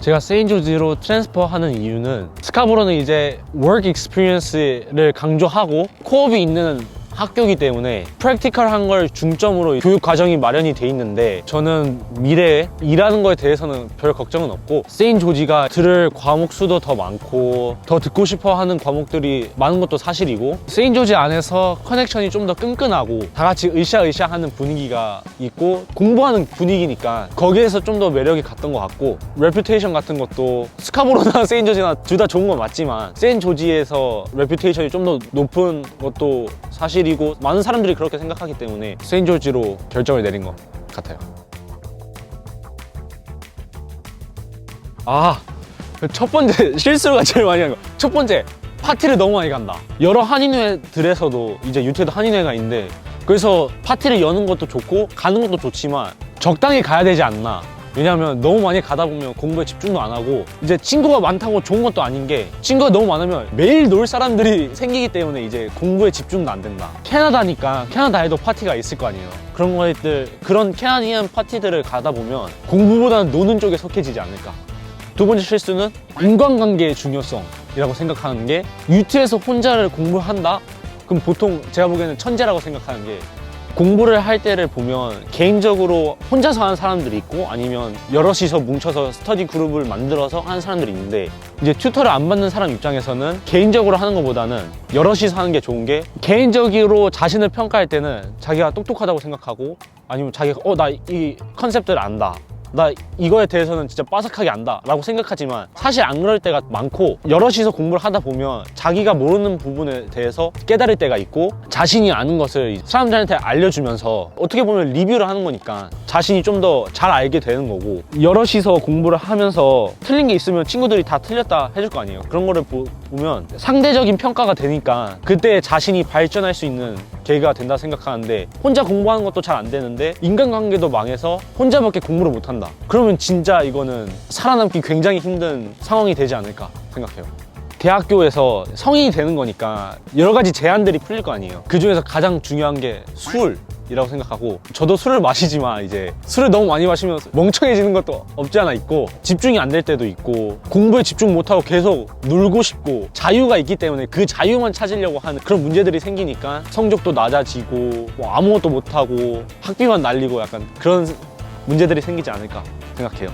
제가 세인트조지로 트랜스퍼 하는 이유는 스카보로는 이제 work experience를 강조하고 코업이 있는 학교이기 때문에 프랙티컬한 걸 중점으로 교육 과정이 마련이 돼 있는데 저는 미래에 일하는 거에 대해서는 별 걱정은 없고 세인트조지가 들을 과목 수도 더 많고 더 듣고 싶어 하는 과목들이 많은 것도 사실이고 세인트조지 안에서 커넥션이 좀 더 끈끈하고 다 같이 으쌰으쌰 하는 분위기가 있고 공부하는 분위기니까 거기에서 좀 더 매력이 갔던 것 같고 레퓨테이션 같은 것도 스카보로나 세인트조지나 둘 다 좋은 건 맞지만 세인트조지에서 레퓨테이션이 좀 더 높은 것도 사실이고 많은 사람들이 그렇게 생각하기 때문에 세인트조지로 결정을 내린 것 같아요. 첫 번째 실수가 제일 많이 한 거. 첫 번째, 파티를 너무 많이 간다. 여러 한인회들에서도 이제 유태도 한인회가 있는데 그래서 파티를 여는 것도 좋고 가는 것도 좋지만 적당히 가야 되지 않나. 왜냐면 너무 많이 가다 보면 공부에 집중도 안 하고 이제 친구가 많다고 좋은 것도 아닌 게 친구가 너무 많으면 매일 놀 사람들이 생기기 때문에 이제 공부에 집중도 안 된다. 캐나다니까 캐나다에도 파티가 있을 거 아니에요. 그런 것들, 그런 캐나디안 파티들을 가다 보면 공부보다는 노는 쪽에 속해지지 않을까. 두 번째 실수는 인간관계의 중요성이라고 생각하는 게 UT에서 혼자를 공부를 한다? 그럼 보통 제가 보기에는 천재라고 생각하는 게 공부를 할 때를 보면 개인적으로 혼자서 하는 사람들이 있고 아니면 여럿이서 뭉쳐서 스터디 그룹을 만들어서 하는 사람들이 있는데 이제 튜터를 안 받는 사람 입장에서는 개인적으로 하는 것보다는 여럿이서 하는 게 좋은 게 개인적으로 자신을 평가할 때는 자기가 똑똑하다고 생각하고 아니면 자기가 나 이 컨셉들을 안다. 나 이거에 대해서는 진짜 빠삭하게 안다 라고 생각하지만 사실 안 그럴 때가 많고 여럿이서 공부를 하다 보면 자기가 모르는 부분에 대해서 깨달을 때가 있고 자신이 아는 것을 사람들한테 알려주면서 어떻게 보면 리뷰를 하는 거니까 자신이 좀 더 잘 알게 되는 거고 여럿이서 공부를 하면서 틀린 게 있으면 친구들이 다 틀렸다 해줄 거 아니에요. 그런 거를 보면 상대적인 평가가 되니까 그때 자신이 발전할 수 있는 계기가 된다 생각하는데 혼자 공부하는 것도 잘 안 되는데 인간관계도 망해서 혼자밖에 공부를 못한다. 그러면 진짜 이거는 살아남기 굉장히 힘든 상황이 되지 않을까 생각해요. 대학교에서 성인이 되는 거니까 여러 가지 제한들이 풀릴 거 아니에요. 그 중에서 가장 중요한 게 술이라고 생각하고 저도 술을 마시지만 이제 술을 너무 많이 마시면 멍청해지는 것도 없지 않아 있고 집중이 안 될 때도 있고 공부에 집중 못하고 계속 놀고 싶고 자유가 있기 때문에 그 자유만 찾으려고 하는 그런 문제들이 생기니까 성적도 낮아지고 뭐 아무것도 못하고 학비만 날리고 약간 그런 문제들이 생기지 않을까 생각해요.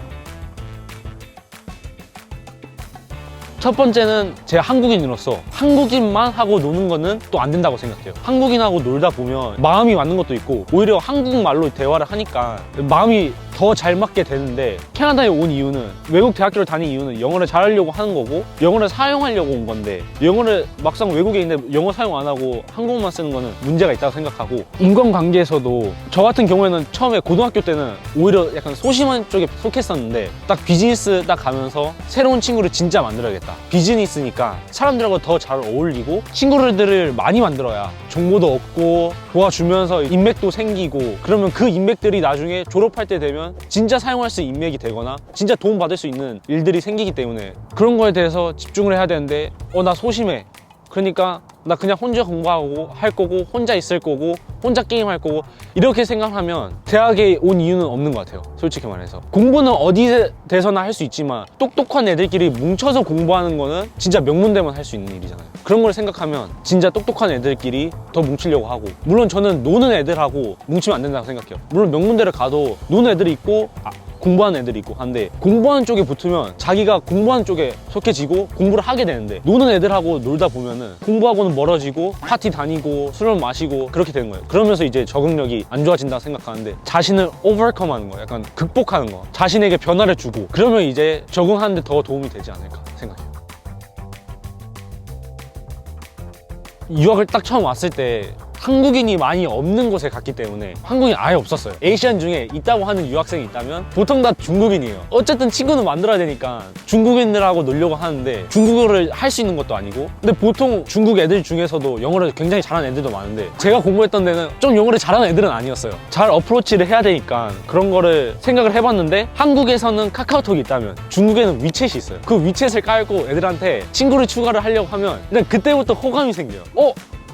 첫 번째는 제가 한국인으로서 한국인만 하고 노는 거는 또 안 된다고 생각해요. 한국인하고 놀다 보면 마음이 맞는 것도 있고 오히려 한국말로 대화를 하니까 마음이 더 잘 맞게 되는데 캐나다에 온 이유는 외국 대학교를 다닌 이유는 영어를 잘하려고 하는 거고 영어를 사용하려고 온 건데 영어를 막상 외국에 있는데 영어 사용 안 하고 한국어만 쓰는 거는 문제가 있다고 생각하고 인간관계에서도 저 같은 경우에는 처음에 고등학교 때는 오히려 약간 소심한 쪽에 속했었는데 딱 비즈니스 딱 가면서 새로운 친구를 진짜 만들어야겠다. 비즈니스니까 사람들하고 더 잘 어울리고 친구들을 많이 만들어야 정보도 얻고 도와주면서 인맥도 생기고 그러면 그 인맥들이 나중에 졸업할 때 되면 진짜 사용할 수 있는 인맥이 되거나 진짜 도움받을 수 있는 일들이 생기기 때문에 그런 거에 대해서 집중을 해야 되는데 나 소심해. 그러니까 나 그냥 혼자 공부하고 할 거고 혼자 있을 거고 혼자 게임할 거고 이렇게 생각하면 대학에 온 이유는 없는 것 같아요. 솔직히 말해서 공부는 어디에서나 할 수 있지만 똑똑한 애들끼리 뭉쳐서 공부하는 거는 진짜 명문대만 할 수 있는 일이잖아요. 그런 걸 생각하면 진짜 똑똑한 애들끼리 더 뭉치려고 하고 물론 저는 노는 애들하고 뭉치면 안 된다고 생각해요. 물론 명문대를 가도 노는 애들이 있고 공부하는 애들이 있고 한데 공부하는 쪽에 붙으면 자기가 공부하는 쪽에 속해지고 공부를 하게 되는데 노는 애들하고 놀다 보면은 공부하고는 멀어지고 파티 다니고 술을 마시고 그렇게 되는 거예요. 그러면서 이제 적응력이 안 좋아진다고 생각하는데 자신을 오버컴 하는 거 약간 극복하는 거 자신에게 변화를 주고 그러면 이제 적응하는 데 더 도움이 되지 않을까 생각해요. 유학을 딱 처음 왔을 때 한국인이 많이 없는 곳에 갔기 때문에 한국인이 아예 없었어요. 에이시안 중에 있다고 하는 유학생이 있다면 보통 다 중국인이에요. 어쨌든 친구는 만들어야 되니까 중국인들하고 놀려고 하는데 중국어를 할 수 있는 것도 아니고 근데 보통 중국 애들 중에서도 영어를 굉장히 잘하는 애들도 많은데 제가 공부했던 데는 좀 영어를 잘하는 애들은 아니었어요. 잘 어프로치를 해야 되니까 그런 거를 생각을 해봤는데 한국에서는 카카오톡이 있다면 중국에는 위챗이 있어요. 그 위챗을 깔고 애들한테 친구를 추가를 하려고 하면 그냥 그때부터 호감이 생겨요.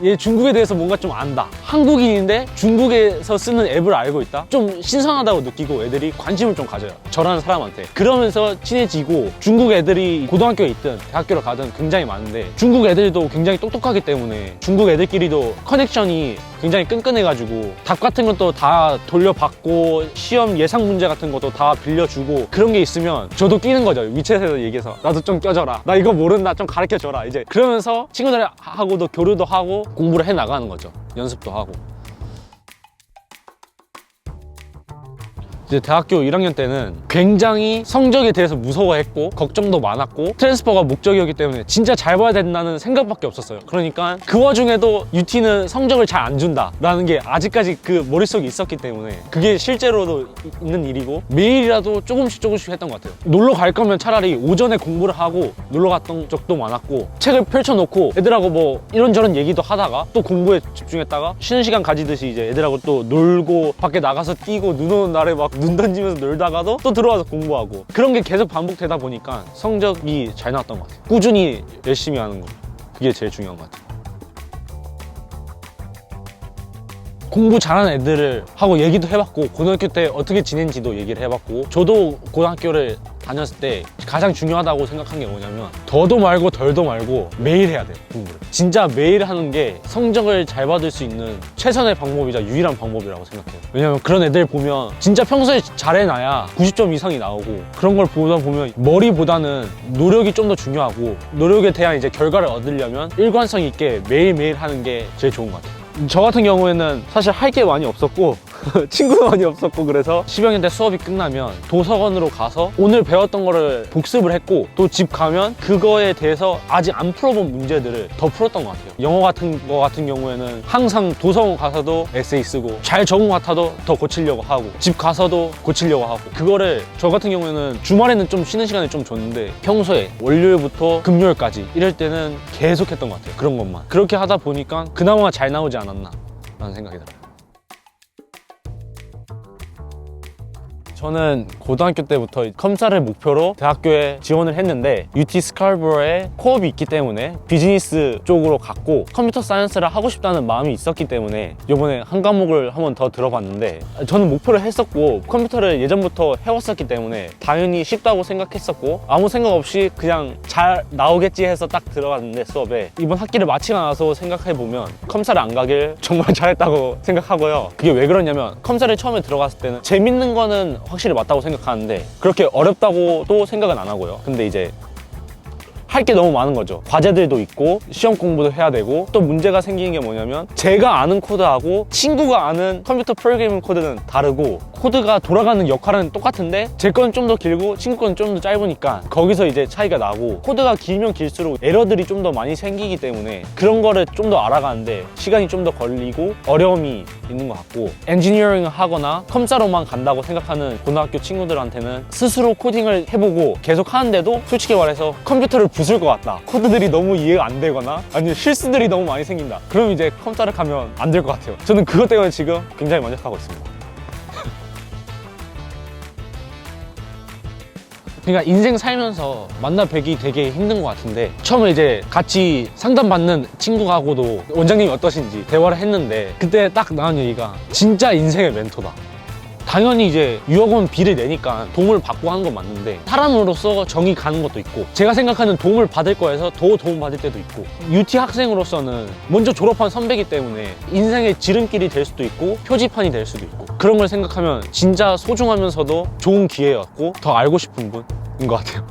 얘 중국에 대해서 뭔가 좀 안다. 한국인인데 중국에서 쓰는 앱을 알고 있다? 좀 신선하다고 느끼고 애들이 관심을 좀 가져요. 저라는 사람한테. 그러면서 친해지고 중국 애들이 고등학교에 있든 대학교를 가든 굉장히 많은데 중국 애들도 굉장히 똑똑하기 때문에 중국 애들끼리도 커넥션이 굉장히 끈끈해가지고 답 같은 것도 다 돌려받고 시험 예상 문제 같은 것도 다 빌려주고 그런 게 있으면 저도 끼는 거죠. 위챗에서 얘기해서 나도 좀 껴줘라. 나 이거 모른다. 좀 가르쳐줘라. 이제 그러면서 친구들하고도 교류도 하고 공부를 해 나가는 거죠. 연습도 하고. 이제 대학교 1학년 때는 굉장히 성적에 대해서 무서워했고 걱정도 많았고 트랜스퍼가 목적이었기 때문에 진짜 잘 봐야 된다는 생각밖에 없었어요. 그러니까 그 와중에도 UT는 성적을 잘 안 준다라는 게 아직까지 그 머릿속에 있었기 때문에 그게 실제로도 있는 일이고 매일이라도 조금씩 했던 것 같아요. 놀러 갈 거면 차라리 오전에 공부를 하고 놀러 갔던 적도 많았고 책을 펼쳐놓고 애들하고 뭐 이런저런 얘기도 하다가 또 공부에 집중했다가 쉬는 시간 가지듯이 이제 애들하고 또 놀고 밖에 나가서 뛰고 눈 오는 날에 막 눈 던지면서 놀다가도 또 들어와서 공부하고 그런 게 계속 반복되다 보니까 성적이 잘 나왔던 것 같아요. 꾸준히 열심히 하는 거 그게 제일 중요한 것 같아요. 공부 잘하는 애들을 하고 얘기도 해봤고 고등학교 때 어떻게 지낸지도 얘기를 해봤고 저도 고등학교를 다녔을 때 가장 중요하다고 생각한 게 뭐냐면 더도 말고 덜도 말고 매일 해야 돼요. 공부를 진짜 매일 하는 게 성적을 잘 받을 수 있는 최선의 방법이자 유일한 방법이라고 생각해요. 왜냐면 그런 애들 보면 진짜 평소에 잘해놔야 90점 이상이 나오고 그런 걸 보다 보면 머리보다는 노력이 좀 더 중요하고 노력에 대한 이제 결과를 얻으려면 일관성 있게 매일매일 하는 게 제일 좋은 것 같아요. 저 같은 경우에는 사실 할 게 많이 없었고 친구도 많이 없었고 그래서 10학년 때 수업이 끝나면 도서관으로 가서 오늘 배웠던 거를 복습을 했고 또 집 가면 그거에 대해서 아직 안 풀어본 문제들을 더 풀었던 것 같아요. 영어 같은 경우에는 항상 도서관 가서도 에세이 쓰고 잘 적은 것 같아도 더 고치려고 하고 집 가서도 고치려고 하고 그거를 저 같은 경우에는 주말에는 좀 쉬는 시간을 좀 줬는데 평소에 월요일부터 금요일까지 이럴 때는 계속 했던 것 같아요. 그런 것만 그렇게 하다 보니까 그나마 잘 나오지 않았나 라는 생각이 들어요. 저는 고등학교 때부터 컴사를 목표로 대학교에 지원을 했는데 UT 스칼버로에 코업이 있기 때문에 비즈니스 쪽으로 갔고 컴퓨터 사이언스를 하고 싶다는 마음이 있었기 때문에 이번에 한 과목을 한번 더 들어봤는데 저는 목표를 했었고 컴퓨터를 예전부터 해왔었기 때문에 당연히 쉽다고 생각했었고 아무 생각 없이 그냥 잘 나오겠지 해서 딱 들어갔는데 수업에 이번 학기를 마치고 나서 생각해보면 컴사를 안 가길 정말 잘했다고 생각하고요. 그게 왜 그러냐면 컴사를 처음에 들어갔을 때는 재밌는 거는 확실히 맞다고 생각하는데 그렇게 어렵다고도 생각은 안 하고요. 근데 이제 할 게 너무 많은 거죠. 과제들도 있고 시험 공부도 해야 되고 또 문제가 생기는 게 뭐냐면 제가 아는 코드하고 친구가 아는 컴퓨터 프로그래밍 코드는 다르고 코드가 돌아가는 역할은 똑같은데 제 건 좀 더 길고 친구 건 좀 더 짧으니까 거기서 이제 차이가 나고 코드가 길면 길수록 에러들이 좀 더 많이 생기기 때문에 그런 거를 좀 더 알아가는데 시간이 좀 더 걸리고 어려움이 있는 것 같고 엔지니어링을 하거나 컴사로만 간다고 생각하는 고등학교 친구들한테는 스스로 코딩을 해보고 계속 하는데도 솔직히 말해서 컴퓨터를 부술 것 같다. 코드들이 너무 이해가 안 되거나 아니면 실수들이 너무 많이 생긴다. 그럼 이제 컴사를 가면 안 될 것 같아요. 저는 그것 때문에 지금 굉장히 만족하고 있습니다. 그러니까 인생 살면서 만나 뵈기 되게 힘든 것 같은데 처음에 이제 같이 상담받는 친구하고도 원장님이 어떠신지 대화를 했는데 그때 딱 나온 얘기가 진짜 인생의 멘토다. 당연히 이제 유학원 비를 내니까 도움을 받고 하는 건 맞는데 사람으로서 정이 가는 것도 있고 제가 생각하는 도움을 받을 거에서 더 도움 받을 때도 있고 UT 학생으로서는 먼저 졸업한 선배이기 때문에 인생의 지름길이 될 수도 있고 표지판이 될 수도 있고 그런 걸 생각하면 진짜 소중하면서도 좋은 기회였고 더 알고 싶은 분인 것 같아요.